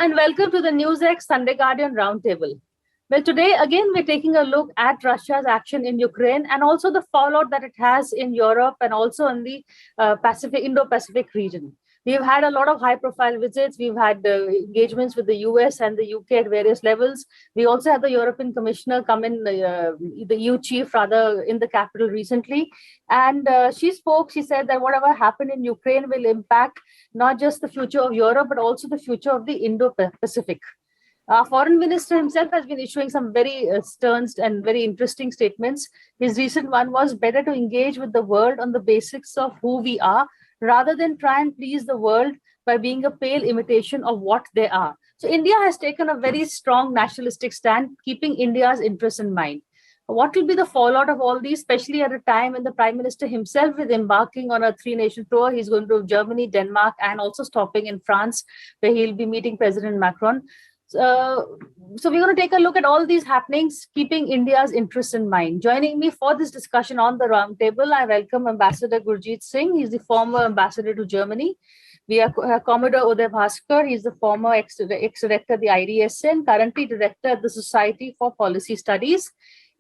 and welcome to the NewsX Sunday Guardian Roundtable. Well, today again we're taking a look at Russia's action in Ukraine and also the fallout that it has in Europe and also in the Indo-Pacific region. We've had a lot of high-profile visits. We've had engagements with the US and the UK at various levels. We also had the European Commissioner come in, the EU chief rather, in the capital recently. And she spoke, she said that whatever happened in Ukraine will impact not just the future of Europe, but also the future of the Indo-Pacific. Our foreign minister himself has been issuing some very stern and very interesting statements. His recent one was better to engage with the world on the basics of who we are, rather than try and please the world by being a pale imitation of what they are. So India has taken a very strong nationalistic stand, keeping India's interests in mind. What will be the fallout of all these, especially at a time when the Prime Minister himself is embarking on a three-nation tour? He's going to Germany, Denmark, and also stopping in France, where he'll be meeting President Macron. So we're going to take a look at all these happenings, keeping India's interests in mind. Joining me for this discussion on the roundtable, I welcome Ambassador Gurjeet Singh. He's the former ambassador to Germany. We have Commodore Uday Bhaskar. He's the former ex-director of the IDSN, currently director at the Society for Policy Studies,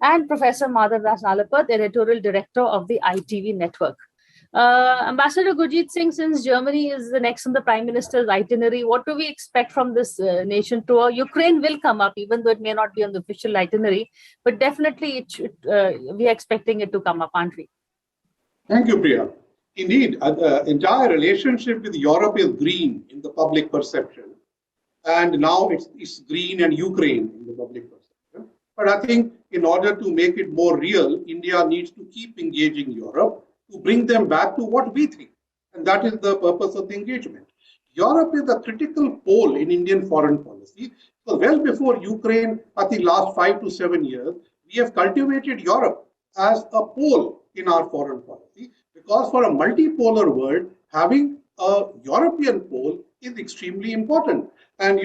and Professor Madhav Das Nalapat, editorial director of the ITV network. Ambassador Gurjeet Singh, since Germany is the next on the Prime Minister's itinerary, what do we expect from this nation tour? Ukraine will come up, even though it may not be on the official itinerary, but definitely we are expecting it to come up, aren't we? Thank you, Priya. Indeed, the entire relationship with Europe is green in the public perception. And now it's green and Ukraine in the public perception. But I think in order to make it more real, India needs to keep engaging Europe to bring them back to what we think. And that is the purpose of the engagement. Europe is a critical pole in Indian foreign policy. So well before Ukraine, I think last 5 to 7 years, we have cultivated Europe as a pole in our foreign policy, because for a multipolar world, having a European pole is extremely important. And,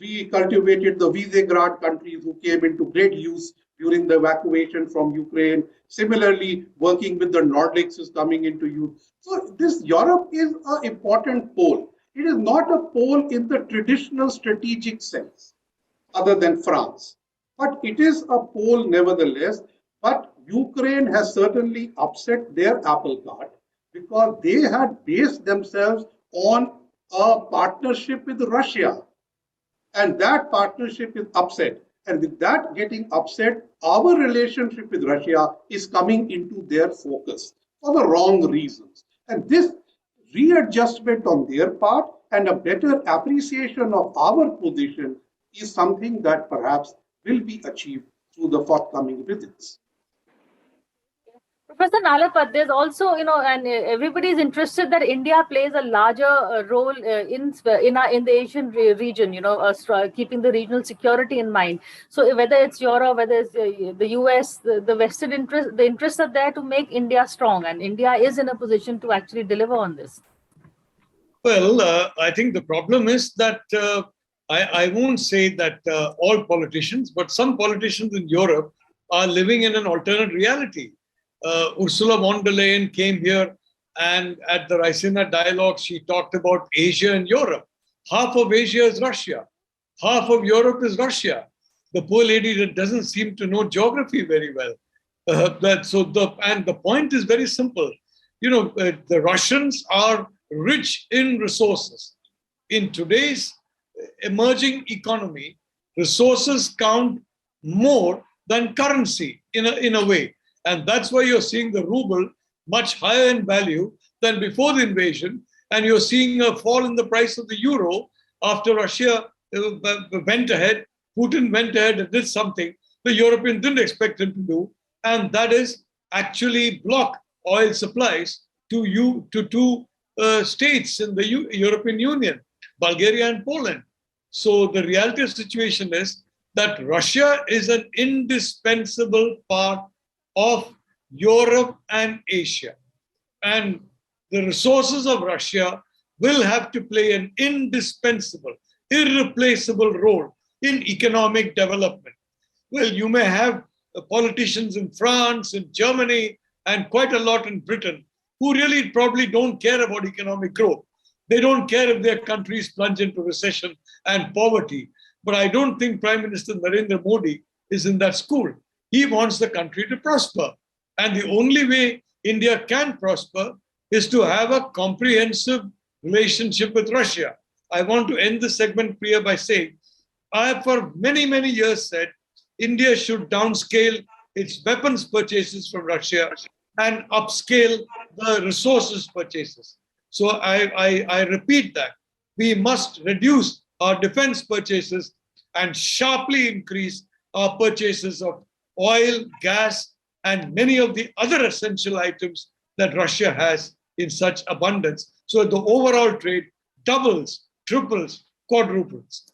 we cultivated the Visegrad countries who came into great use during the evacuation from Ukraine. Similarly, working with the Nordics is coming into use. So this Europe is an important pole. It is not a pole in the traditional strategic sense, other than France. But it is a pole nevertheless. But Ukraine has certainly upset their apple cart, because they had based themselves on a partnership with Russia. And that partnership is upset. And with that getting upset, our relationship with Russia is coming into their focus for the wrong reasons. And this readjustment on their part and a better appreciation of our position is something that perhaps will be achieved through the forthcoming visits. Professor Nalapat, there's also, and everybody is interested that India plays a larger role in the Asian region, keeping the regional security in mind. So whether it's Europe, whether it's the US, the vested interest, the interests are there to make India strong, and India is in a position to actually deliver on this. Well, I think the problem is that I won't say that all politicians, but some politicians in Europe are living in an alternate reality. Ursula von der Leyen came here, and at the Raisina dialogue, she talked about Asia and Europe. Half of Asia is Russia. Half of Europe is Russia. The poor lady doesn't seem to know geography very well. And the point is very simple. The Russians are rich in resources. In today's emerging economy, resources count more than currency in a way. And that's why you're seeing the ruble much higher in value than before the invasion. And you're seeing a fall in the price of the euro after Russia went ahead. Putin went ahead and did something the Europeans didn't expect him to do. And that is actually block oil supplies to two states in the European Union, Bulgaria and Poland. So the reality of the situation is that Russia is an indispensable part of Europe and Asia. And the resources of Russia will have to play an indispensable, irreplaceable role in economic development. Well, you may have politicians in France, in Germany, and quite a lot in Britain who really probably don't care about economic growth. They don't care if their countries plunge into recession and poverty. But I don't think Prime Minister Narendra Modi is in that school. He wants the country to prosper. And the only way India can prosper is to have a comprehensive relationship with Russia. I want to end this segment, Priya, by saying, I have for many, many years said India should downscale its weapons purchases from Russia and upscale the resources purchases. So I repeat that. We must reduce our defense purchases and sharply increase our purchases of oil, gas, and many of the other essential items that Russia has in such abundance. So the overall trade doubles, triples, quadruples.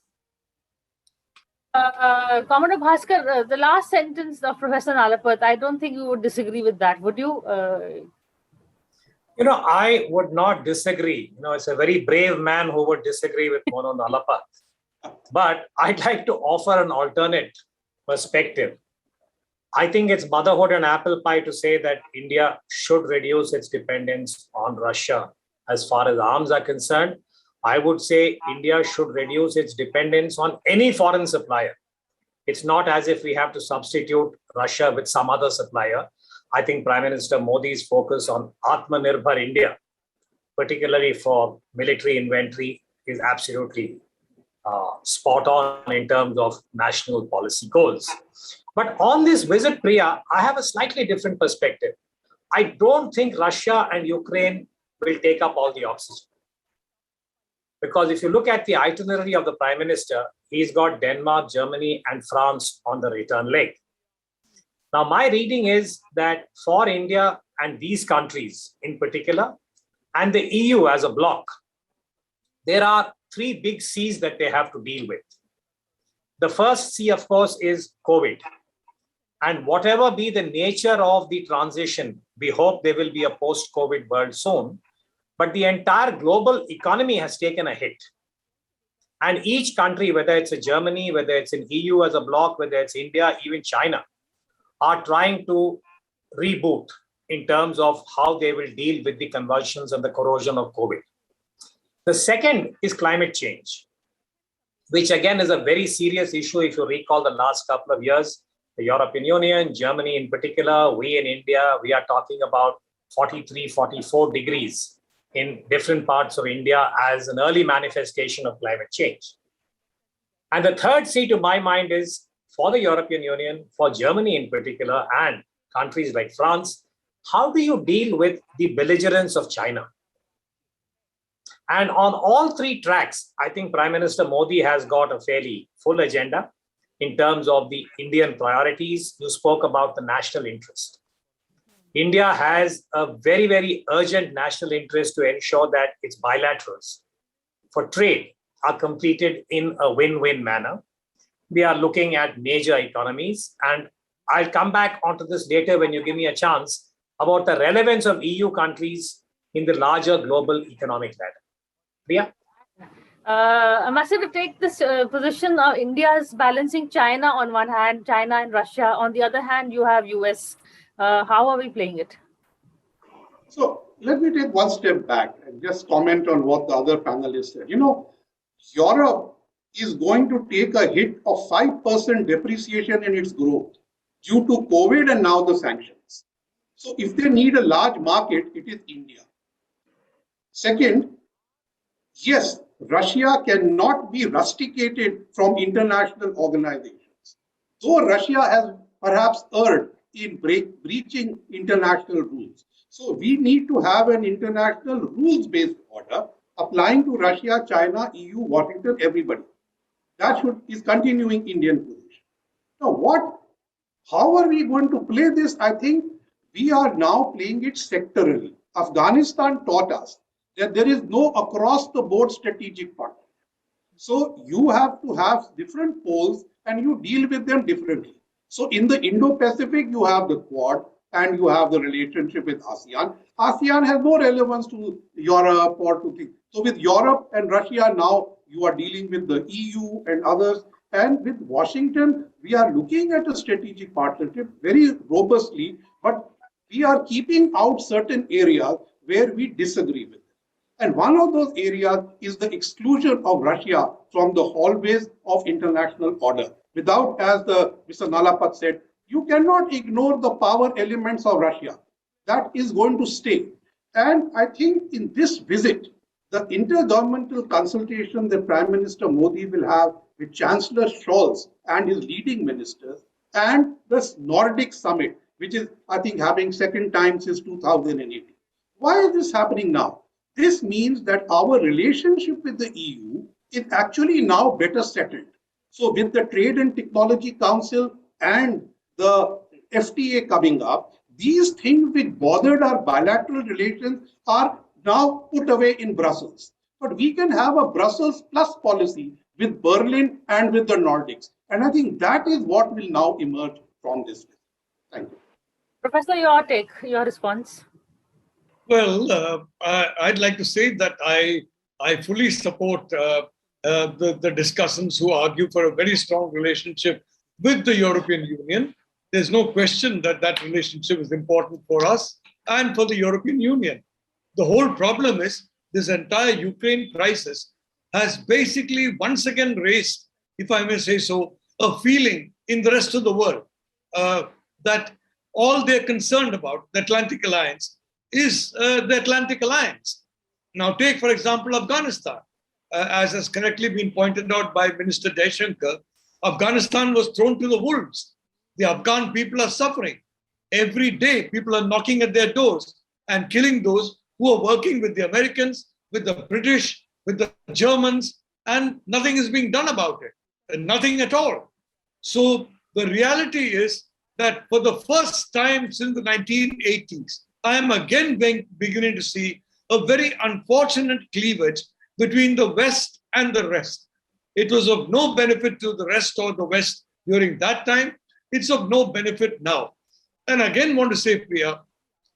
Commodore Bhaskar, the last sentence of Professor Nalapat, I don't think you would disagree with that, would you? I would not disagree. It's a very brave man who would disagree with Mono Nalapat. But I'd like to offer an alternate perspective. I think it's motherhood and apple pie to say that India should reduce its dependence on Russia as far as arms are concerned. I would say India should reduce its dependence on any foreign supplier. It's not as if we have to substitute Russia with some other supplier. I think Prime Minister Modi's focus on Atmanirbhar India, particularly for military inventory, is absolutely spot on in terms of national policy goals. But on this visit, Priya, I have a slightly different perspective. I don't think Russia and Ukraine will take up all the oxygen. Because if you look at the itinerary of the Prime Minister, he's got Denmark, Germany, and France on the return leg. Now, my reading is that for India and these countries in particular, and the EU as a bloc, there are three big C's that they have to deal with. The first C, of course, is COVID. And whatever be the nature of the transition, we hope there will be a post-COVID world soon. But the entire global economy has taken a hit. And each country, whether it's a Germany, whether it's an EU as a bloc, whether it's India, even China, are trying to reboot in terms of how they will deal with the convulsions and the corrosion of COVID. The second is climate change, which again is a very serious issue. If you recall the last couple of years, the European Union, Germany in particular, we in India, we are talking about 43, 44 degrees in different parts of India as an early manifestation of climate change. And the third C to my mind is for the European Union, for Germany in particular, and countries like France, how do you deal with the belligerence of China? And on all three tracks, I think Prime Minister Modi has got a fairly full agenda in terms of the Indian priorities. You spoke about the national interest. India has a very, very urgent national interest to ensure that its bilaterals for trade are completed in a win-win manner. We are looking at major economies, and I'll come back onto this later when you give me a chance about the relevance of EU countries in the larger global economic ladder. Priya? Massive to take this position, India is balancing China on one hand, China and Russia. On the other hand, you have US. How are we playing it? So let me take one step back and just comment on what the other panelists said. Europe is going to take a hit of 5% depreciation in its growth due to COVID and now the sanctions. So if they need a large market, it is India. Second, yes, Russia cannot be rusticated from international organizations. Though Russia has perhaps erred in breaching international rules. So we need to have an international rules-based order applying to Russia, China, EU, Washington, everybody. That is continuing Indian position. Now, how are we going to play this? I think we are now playing it sectorally. Afghanistan taught us that there is no across-the-board strategic partner. So you have to have different poles and you deal with them differently. So in the Indo-Pacific, you have the Quad and you have the relationship with ASEAN. ASEAN has no relevance to Europe or to things. So with Europe and Russia now, you are dealing with the EU and others. And with Washington, we are looking at a strategic partnership very robustly, but we are keeping out certain areas where we disagree with them. And one of those areas is the exclusion of Russia from the hallways of international order. Without, as Mr. Nalapat said, you cannot ignore the power elements of Russia. That is going to stay. And I think in this visit, the intergovernmental consultation that Prime Minister Modi will have with Chancellor Scholz and his leading ministers, and the Nordic summit, which is, I think, having second time since 2018. Why is this happening now? This means that our relationship with the EU is actually now better settled. So with the Trade and Technology Council and the FTA coming up, these things which bothered our bilateral relations are now put away in Brussels. But we can have a Brussels plus policy with Berlin and with the Nordics. And I think that is what will now emerge from this. Thank you. Professor, your take, your response. Well, I'd like to say that I fully support the discussants who argue for a very strong relationship with the European Union. There's no question that that relationship is important for us and for the European Union. The whole problem is this entire Ukraine crisis has basically once again raised, if I may say so, a feeling in the rest of the world that all they're concerned about, the Atlantic Alliance, is the Atlantic Alliance. Now take, for example, Afghanistan. As has correctly been pointed out by Minister Jaishankar, Afghanistan was thrown to the wolves. The Afghan people are suffering. Every day, people are knocking at their doors and killing those who are working with the Americans, with the British, with the Germans, and nothing is being done about it. Nothing at all. So the reality is that for the first time since the 1980s, I am again beginning to see a very unfortunate cleavage between the West and the rest. It was of no benefit to the rest or the West during that time. It's of no benefit now. And again, want to say, Priya,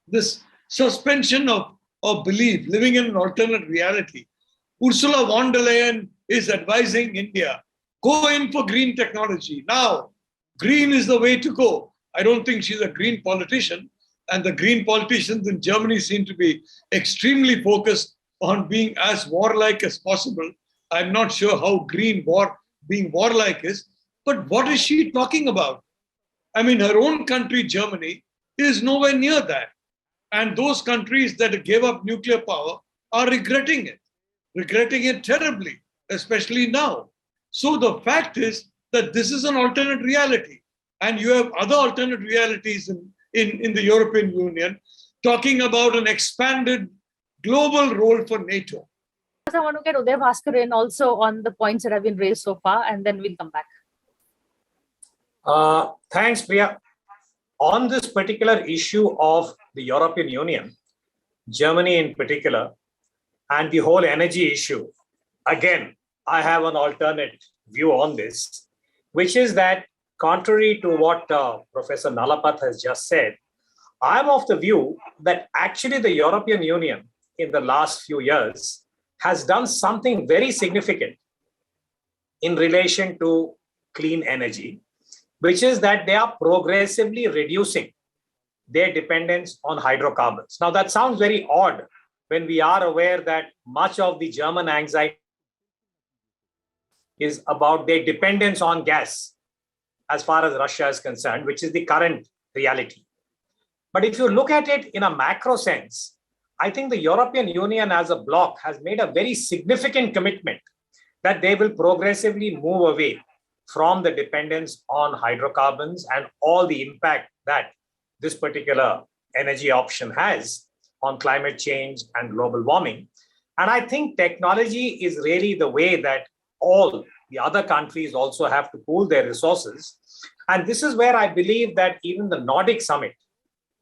this suspension of belief, living in an alternate reality. Ursula von der Leyen is advising India, go in for green technology. Now, green is the way to go. I don't think she's a green politician. And the green politicians in Germany seem to be extremely focused on being as warlike as possible. I'm not sure how green being warlike is, but what is she talking about? I mean, her own country, Germany, is nowhere near that. And those countries that gave up nuclear power are regretting it terribly, especially now. So the fact is that this is an alternate reality. And you have other alternate realities in the European Union talking about an expanded global role for NATO. I want to get Uday Bhaskar in also on the points that have been raised so far, and then we'll come back. Thanks, Priya. On this particular issue of the European Union, Germany in particular, and the whole energy issue, again, I have an alternate view on this, which is that contrary to what Professor Nalapat has just said, I'm of the view that actually the European Union in the last few years has done something very significant in relation to clean energy, which is that they are progressively reducing their dependence on hydrocarbons. Now, that sounds very odd when we are aware that much of the German anxiety is about their dependence on gas as far as Russia is concerned, which is the current reality. But if you look at it in a macro sense, I think the European Union as a bloc has made a very significant commitment that they will progressively move away from the dependence on hydrocarbons and all the impact that this particular energy option has on climate change and global warming. And I think technology is really the way that all the other countries also have to pool their resources. And this is where I believe that even the Nordic summit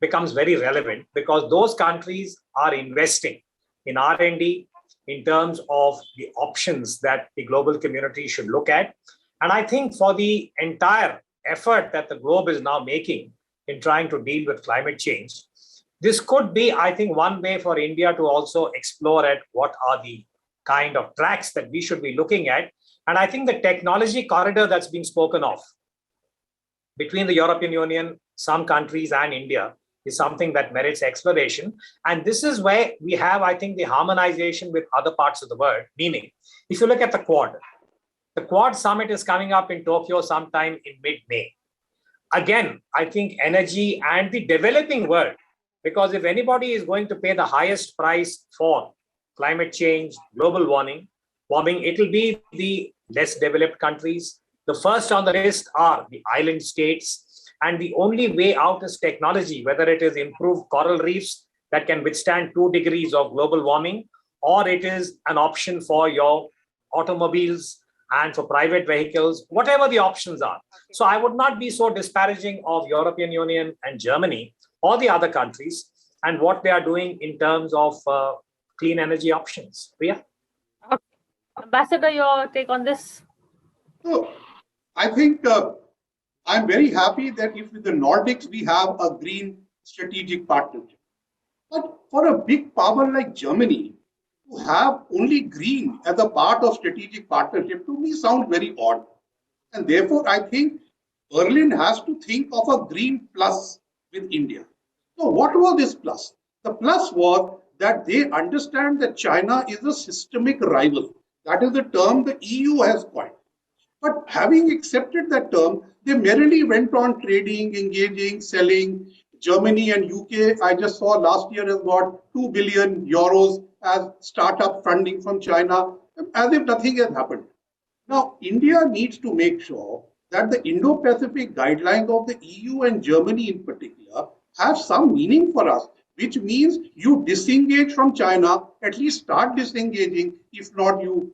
becomes very relevant, because those countries are investing in R&D in terms of the options that the global community should look at. And I think for the entire effort that the globe is now making in trying to deal with climate change, this could be, I think, one way for India to also explore at what are the kind of tracks that we should be looking at. And I think the technology corridor that's been spoken of between the European Union, some countries, and India is something that merits exploration. And this is where we have, I think, the harmonization with other parts of the world. Meaning, if you look at the Quad summit is coming up in Tokyo sometime in mid-May. Again, I think energy and the developing world, because if anybody is going to pay the highest price for climate change, global warming, it will be the less developed countries. The first on the list are the island states. And the only way out is technology, whether it is improved coral reefs that can withstand 2 degrees of global warming, or it is an option for your automobiles and for private vehicles, whatever the options are. So I would not be so disparaging of European Union and Germany or the other countries and what they are doing in terms of clean energy options. Priya? Okay. Ambassador, your take on this? So I think I'm very happy that if with the Nordics we have a green strategic partnership. But for a big power like Germany, to have only green as a part of strategic partnership to me sounds very odd. And therefore, I think Berlin has to think of a green plus with India. So what was this plus? The plus was that they understand that China is a systemic rival. That is the term the EU has coined. But having accepted that term, they merely went on trading, engaging, selling. Germany and UK, I just saw last year, has got 2 billion euros as startup funding from China, as if nothing has happened. Now, India needs to make sure that the Indo-Pacific guidelines of the EU and Germany in particular have some meaning for us, which means you disengage from China, at least start disengaging, if not you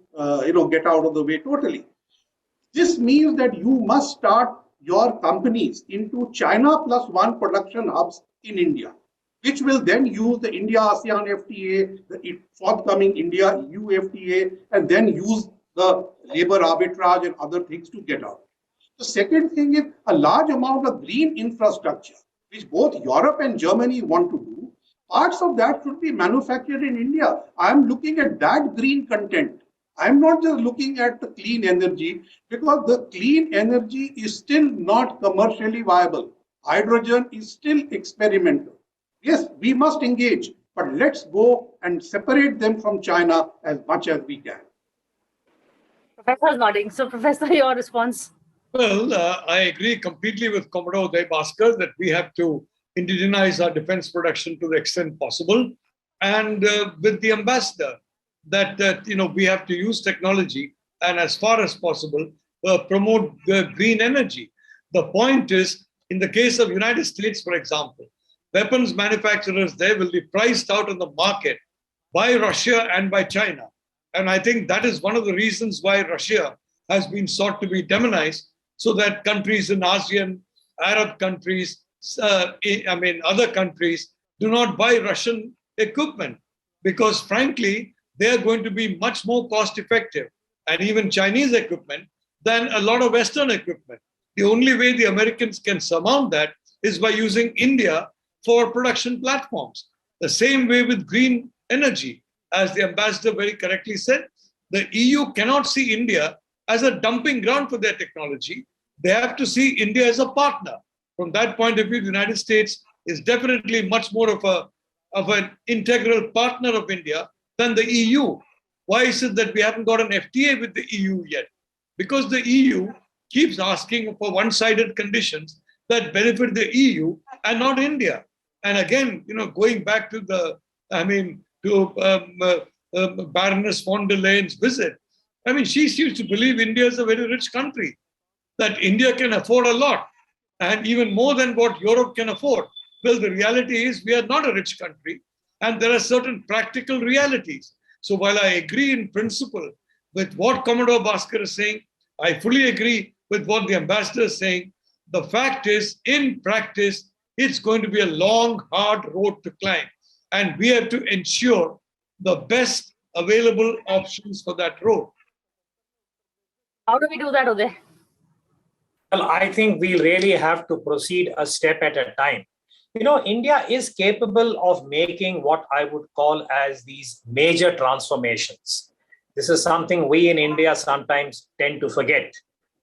get out of the way totally. This means that you must start your companies into China plus one production hubs in India, which will then use the India-ASEAN FTA, the forthcoming India-EU FTA, and then use the labor arbitrage and other things to get out. The second thing is a large amount of green infrastructure, which both Europe and Germany want to do. Parts of that should be manufactured in India. I am looking at that green content. I'm not just looking at the clean energy, because the clean energy is still not commercially viable. Hydrogen is still experimental. Yes, we must engage, but let's go and separate them from China as much as we can. Professor is nodding. So, Professor, your response? Well, I agree completely with Commodore Bhaskar that we have to indigenize our defense production to the extent possible. And with the ambassador, that we have to use technology and as far as possible promote the green energy. The point is, in the case of United States, for example, weapons manufacturers there will be priced out of the market by Russia and by China. And I think that is one of the reasons why Russia has been sought to be demonized, so that countries in ASEAN, Arab countries, other countries do not buy Russian equipment, because frankly, they are going to be much more cost effective, and even Chinese equipment, than a lot of Western equipment. The only way the Americans can surmount that is by using India for production platforms. The same way with green energy, as the ambassador very correctly said, the EU cannot see India as a dumping ground for their technology. They have to see India as a partner. From that point of view, the United States is definitely much more of an integral partner of India than the EU. Why is it that we haven't got an FTA with the EU yet? Because the EU keeps asking for one-sided conditions that benefit the EU and not India. And again, going back to Baroness von der Leyen's visit, she seems to believe India is a very rich country, that India can afford a lot, and even more than what Europe can afford. Well, the reality is we are not a rich country, and there are certain practical realities. So while I agree in principle with what Commodore Bhaskar is saying, I fully agree with what the ambassador is saying. The fact is, in practice, it's going to be a long, hard road to climb. And we have to ensure the best available options for that road. How do we do that, Uday? Well, I think we really have to proceed a step at a time. India is capable of making what I would call as these major transformations. This is something we in India sometimes tend to forget,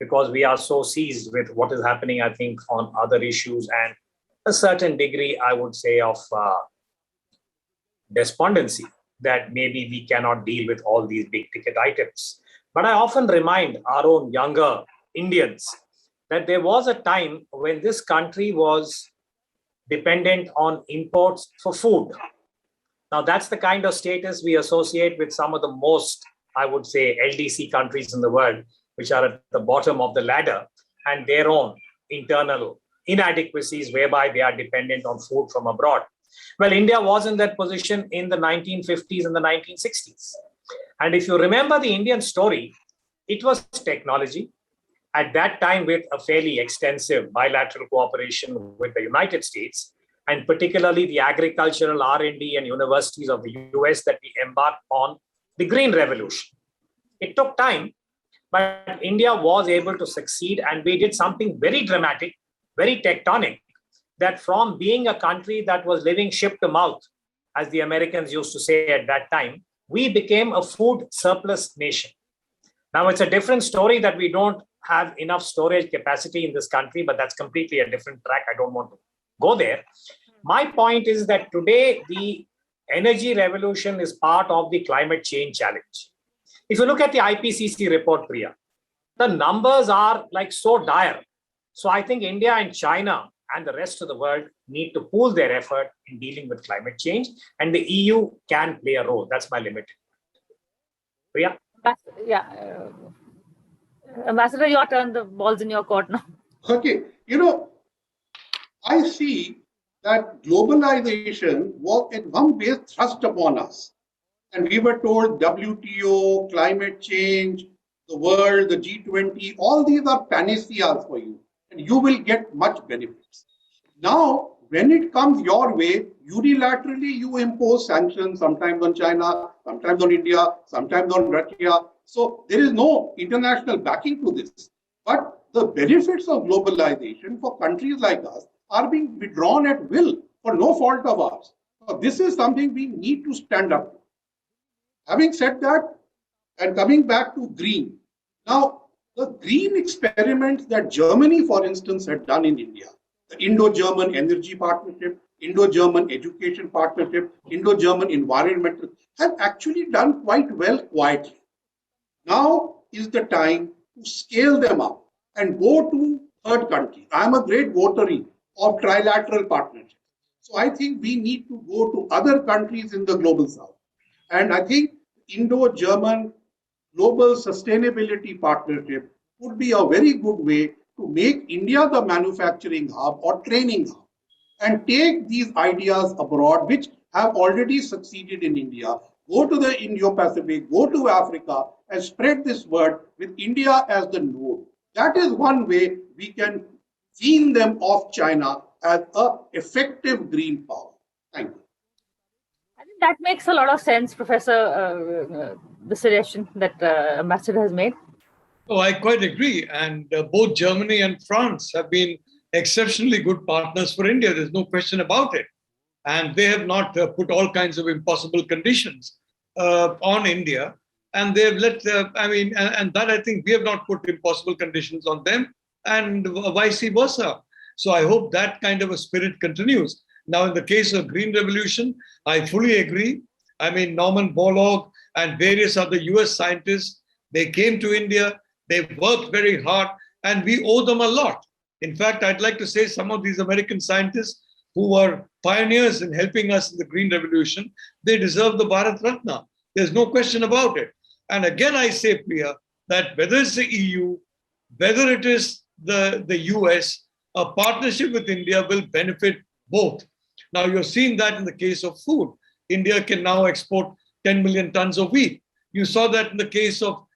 because we are so seized with what is happening, I think, on other issues and a certain degree, I would say, of despondency that maybe we cannot deal with all these big ticket items. But I often remind our own younger Indians that there was a time when this country was dependent on imports for food. Now, that's the kind of status we associate with some of the most, I would say, LDC countries in the world, which are at the bottom of the ladder, and their own internal inadequacies whereby they are dependent on food from abroad. Well, India was in that position in the 1950s and the 1960s. And if you remember the Indian story, it was technology. At that time, with a fairly extensive bilateral cooperation with the United States, and particularly the agricultural R&D and universities of the US, that we embarked on the Green Revolution. It took time, but India was able to succeed, and we did something very dramatic, very tectonic, that from being a country that was living ship to mouth, as the Americans used to say at that time, we became a food surplus nation. Now, it's a different story that we don't have enough storage capacity in this country, but that's completely a different track. I don't want to go there. My point is that today the energy revolution is part of the climate change challenge. If you look at the IPCC report, Priya, the numbers are like so dire. So I think India and China and the rest of the world need to pool their effort in dealing with climate change, and the EU can play a role. That's my limit. Priya? Yeah. Ambassador, your turn. The ball's in your court now. Okay, I see that globalization was in one way thrust upon us. And we were told WTO, climate change, the world, the G20, all these are panaceas for you, and you will get much benefits. Now, when it comes your way, unilaterally you impose sanctions, sometimes on China, sometimes on India, sometimes on Russia. So there is no international backing to this. But the benefits of globalization for countries like us are being withdrawn at will for no fault of ours. So this is something we need to stand up to. Having said that, and coming back to green, now the green experiments that Germany, for instance, had done in India, the Indo-German Energy Partnership, Indo-German Education Partnership, Indo-German Environmental, have actually done quite well quietly. Now is the time to scale them up and go to third countries. I am a great votary of trilateral partnerships. So I think we need to go to other countries in the global south. And I think Indo-German Global Sustainability Partnership would be a very good way to make India the manufacturing hub or training hub and take these ideas abroad, which have already succeeded in India. Go to the Indo-Pacific, go to Africa, and spread this word with India as the node. That is one way we can wean them off China as an effective green power. Thank you. I think that makes a lot of sense, Professor, the suggestion that Ambassador has made. Oh, I quite agree. And both Germany and France have been exceptionally good partners for India. There's no question about it. And they have not put all kinds of impossible conditions on India. And they've let, and that I think we have not put impossible conditions on them, and vice versa. So I hope that kind of a spirit continues. Now, in the case of Green Revolution, I fully agree. I mean, Norman Borlaug and various other US scientists, they came to India, they worked very hard, and we owe them a lot. In fact, I'd like to say some of these American scientists who were pioneers in helping us in the Green Revolution, they deserve the Bharat Ratna. There's no question about it. And again, I say, Priya, that whether it's the EU, whether it is the US, a partnership with India will benefit both. Now, you're seeing that in the case of food. India can now export 10 million tons of wheat. You saw that in the case of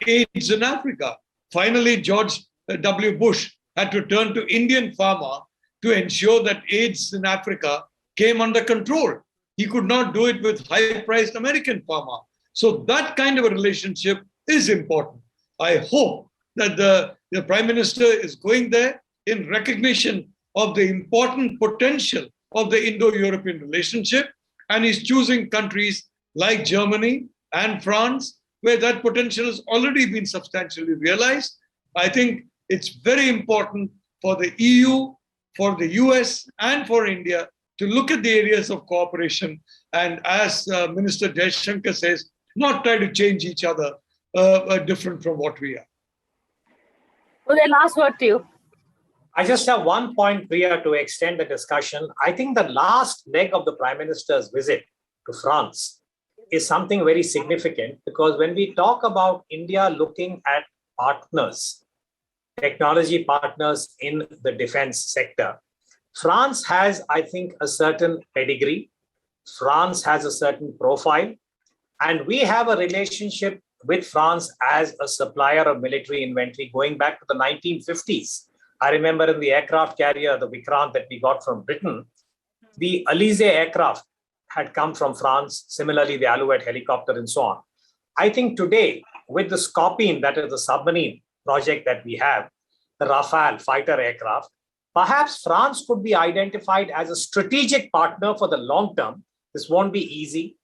AIDS in Africa. Finally, George W. Bush had to turn to Indian pharma to ensure that AIDS in Africa came under control. He could not do it with high-priced American pharma. So that kind of a relationship is important. I hope that the Prime Minister is going there in recognition of the important potential of the Indo-European relationship, and is choosing countries like Germany and France, where that potential has already been substantially realized. I think it's very important for the EU for the US and for India to look at the areas of cooperation and, as Minister Jaishankar says, not try to change each other different from what we are. Well, the last word to you. I just have one point, Priya, to extend the discussion. I think the last leg of the Prime Minister's visit to France is something very significant, because when we talk about India looking at partners, technology partners in the defense sector, France has, I think, a certain pedigree. France has a certain profile. And we have a relationship with France as a supplier of military inventory going back to the 1950s. I remember in the aircraft carrier, the Vikrant that we got from Britain, the Alizé aircraft had come from France, similarly the Alouette helicopter and so on. I think today, with the Scorpion, that is the submarine project that we have, the Rafale fighter aircraft, perhaps France could be identified as a strategic partner for the long term. This won't be easy.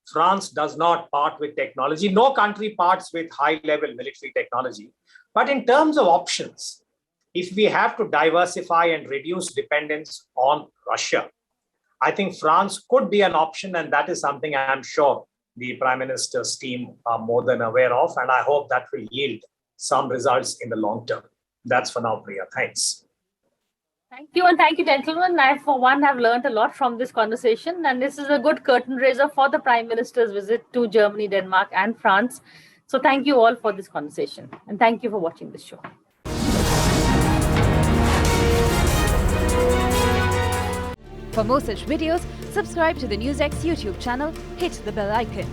France does not part with technology. No country parts with high-level military technology. But in terms of options, if we have to diversify and reduce dependence on Russia, I think France could be an option, and that is something I'm sure the Prime Minister's team are more than aware of, and I hope that will yield some results in the long term. That's for now, Priya. Thanks. Thank you, and thank you, gentlemen. I, for one, have learned a lot from this conversation, and this is a good curtain raiser for the Prime Minister's visit to Germany, Denmark, and France. So thank you all for this conversation, and thank you for watching this show. For more such videos, subscribe to the NewsX YouTube channel, hit the bell icon.